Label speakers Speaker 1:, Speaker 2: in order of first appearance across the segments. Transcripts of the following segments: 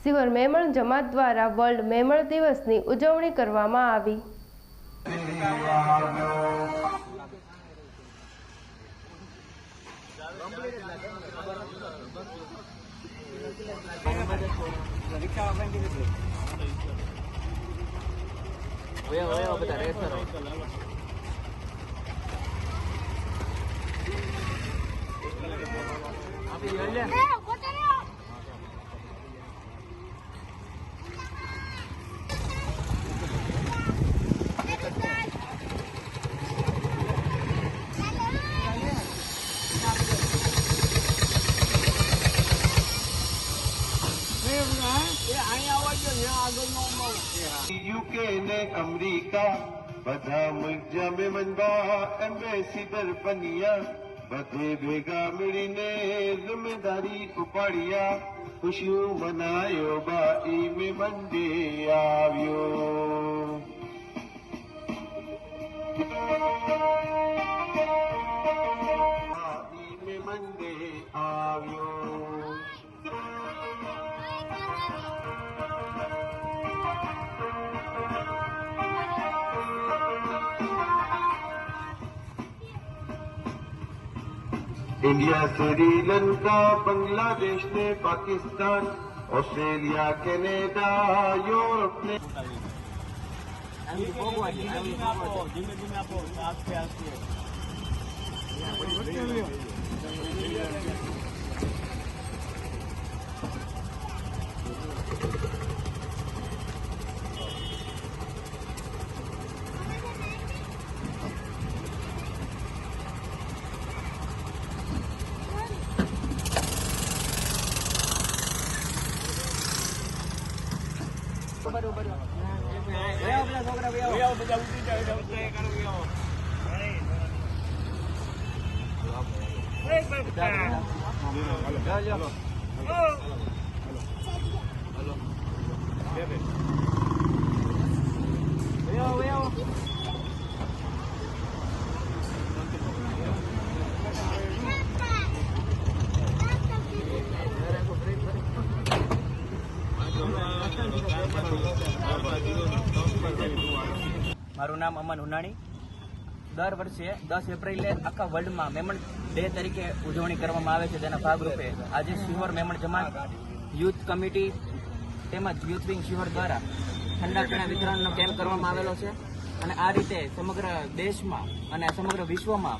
Speaker 1: સિહોર મેમણ જમાત દ્વારા વર્લ્ડ મેમણ દિવસની ઉજવણી કરવામાં આવી।
Speaker 2: यूके ने अमेरिका बधा मुल्क में मनवा एम्बेसीडर बनिया बधे भेगा मिलीने जिम्मेदारी उपाड़िया खुशियों मनायो बाई में मंडे आव्यो। बाई में मंडे आव्यो। इंडिया, श्रीलंका, बांग्लादेश ने पाकिस्तान, ऑस्ट्रेलिया, कनाडा, यूरोप ने
Speaker 3: મારું નામ અમન ઉનાણી। દર વર્ષે 10 એપ્રિલે આખા વર્લ્ડમાં મેમણ ડે તરીકે ઉજવણી કરવામાં આવે છે। તેના ભાગરૂપે આજે સિહોર મેમણ જમાત યુથ કમિટી તેમજ યુથ વિંગ સિહોર દ્વારા ઠંડા પીણા વિતરણનો કેમ્પ કરવામાં આવેલો છે અને આ રીતે સમગ્ર દેશમાં અને સમગ્ર વિશ્વમાં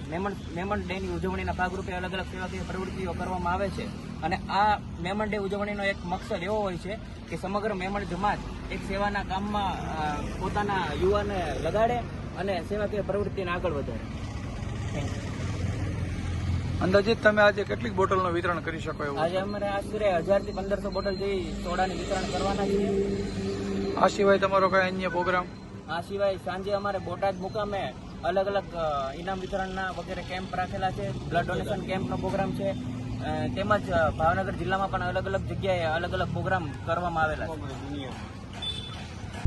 Speaker 3: મેમણ ડેની ઉજવણીના ભાગરૂપે અલગ અલગ સેવાકીય પ્રવૃત્તિઓ કરવામાં આવે છે અને આ મેમણ ડે ઉજવણીનો એક મકસદ એવો હોય છે કે સમગ્ર મેમણ જમાત એક સેવાના કામમાં પોતાના યુવાને લગાડે અને સેવાકીય પ્રવૃત્તિને આગળ વધારે।
Speaker 4: અંદાજિત તમે આજે કેટલીક બોટલનું વિતરણ કરી શકો એવું?
Speaker 3: આજે અમારે આશરે 1000 થી 1500 બોટલ જેવી સોડાની વિતરણ કરવાના છે।
Speaker 4: આ સિવાય તમારો કઈ અન્ય પ્રોગ્રામ?
Speaker 3: આ સિવાય સાંજે અમારે બોટાદ મુકામે અલગ અલગ ઇનામ વિતરણના વગેરે કેમ્પ રાખેલા છે। બ્લડ ડોનેશન કેમ્પનો પ્રોગ્રામ છે તેમજ ભાવનગર જિલ્લામાં પણ અલગ અલગ જગ્યાએ અલગ અલગ પ્રોગ્રામ કરવામાં આવેલા છે।